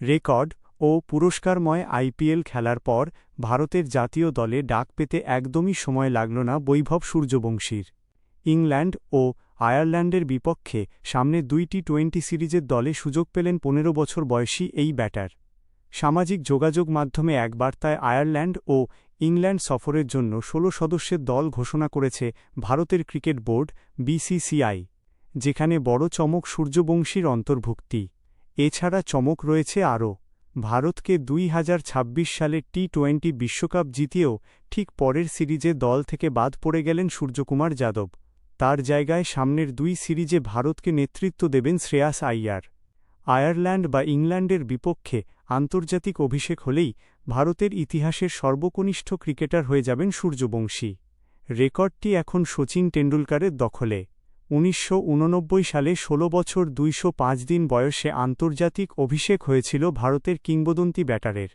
Record ও পুরস্কারময় IPL খেলার পর ভারতের জাতীয় দলে ডাক পেতে একদমই সময় লাগল না বৈভব সূর্যবংশীর। ইংল্যান্ড ও আয়ারল্যান্ডের বিপক্ষে সামনে ২টি টি-২০ সিরিজের দলে সুযোগ পেলেন ১৫ বছর বয়সী এই ব্যাটার। সামাজিক যোগাযোগ মাধ্যমে এক বার্তায় আয়ারল্যান্ড ও ইংল্যান্ড সফরের জন্য ১৬ সদস্যের দল ঘোষণা করেছে ভারতের ক্রিকেট বোর্ড বিসিসিআই, যেখানে বড় চমক সূর্যবংশীর অন্তর্ভুক্তি। এছাড়া চমক রয়েছে আরও। ভারতকে ২০২৬ সালের টি-২০ বিশ্বকাপ জিতিয়েও ঠিক পরের সিরিজে দল থেকে বাদ পড়ে গেলেন সূর্যকুমার যাদব। তার জায়গায় সামনের ২ সিরিজে ভারতকে নেতৃত্ব দেবেন শ্রেয়াস আইয়ার। আয়ারল্যান্ড বা ইংল্যান্ডের বিপক্ষে আন্তর্জাতিক অভিষেক হলেই ভারতের ইতিহাসের সর্বকনিষ্ঠ ক্রিকেটার হয়ে যাবেন সূর্যবংশী। রেকর্ডটি এখন শচীন টেন্ডুলকারের দখলে। ১৯৮৯ সালে ১৬ বছর ২০৫ দিন বয়সে আন্তর্জাতিক অভিষেক হয়েছিল ভারতের কিংবদন্তি ব্যাটারের।